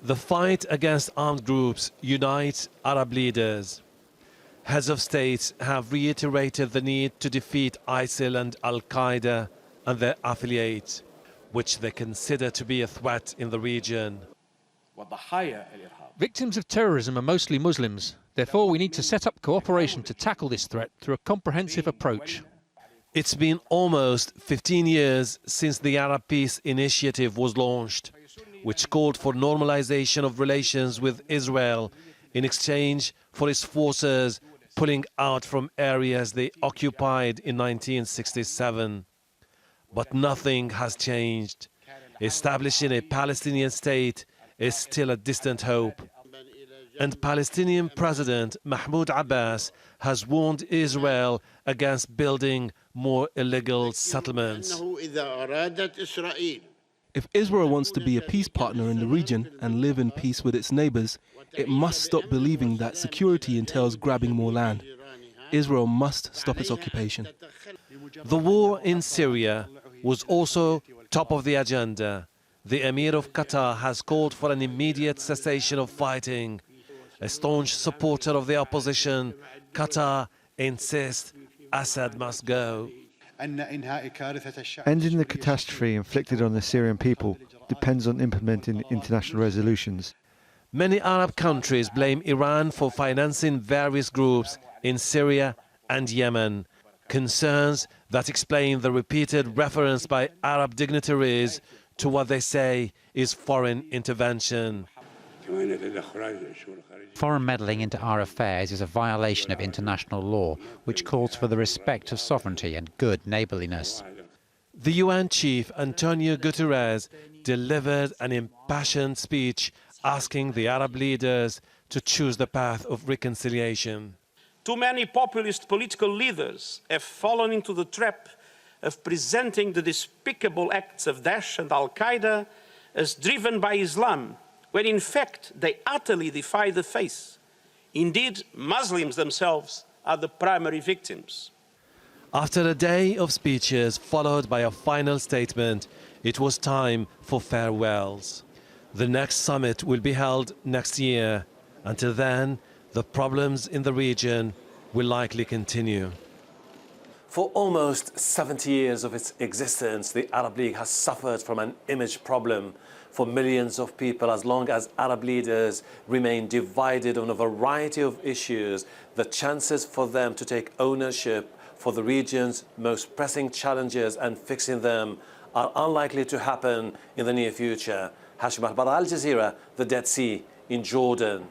The fight against armed groups unites Arab leaders. Heads of states have reiterated the need to defeat ISIL and Al-Qaeda and their affiliates, which they consider to be a threat in the region. Victims of terrorism are mostly Muslims. Therefore, we need to set up cooperation to tackle this threat through a comprehensive approach. It's been almost 15 years since the Arab Peace Initiative was launched, which called for normalization of relations with Israel in exchange for its forces pulling out from areas they occupied in 1967. But nothing has changed. Establishing a Palestinian state is still a distant hope. And Palestinian President Mahmoud Abbas has warned Israel against building more illegal settlements. If Israel wants to be a peace partner in the region and live in peace with its neighbors, it must stop believing that security entails grabbing more land. Israel must stop its occupation. The war in Syria was also top of the agenda. The Emir of Qatar has called for an immediate cessation of fighting. A staunch supporter of the opposition, Qatar insists Assad must go. Ending the catastrophe inflicted on the Syrian people depends on implementing international resolutions. Many Arab countries blame Iran for financing various groups in Syria and Yemen, concerns that explain the repeated reference by Arab dignitaries to what they say is foreign intervention. Foreign meddling into our affairs is a violation of international law, which calls for the respect of sovereignty and good neighbourliness. The UN chief, Antonio Guterres, delivered an impassioned speech asking the Arab leaders to choose the path of reconciliation. Too many populist political leaders have fallen into the trap of presenting the despicable acts of Daesh and Al-Qaeda as driven by Islam, when in fact they utterly defy the faith. Indeed, Muslims themselves are the primary victims. After a day of speeches followed by a final statement, it was time for farewells. The next summit will be held next year. Until then, the problems in the region will likely continue. For almost 70 years of its existence, the Arab League has suffered from an image problem. For millions of people, as long as Arab leaders remain divided on a variety of issues, the chances for them to take ownership for the region's most pressing challenges and fixing them are unlikely to happen in the near future. Ahelbarra, Al Jazeera, the Dead Sea in Jordan.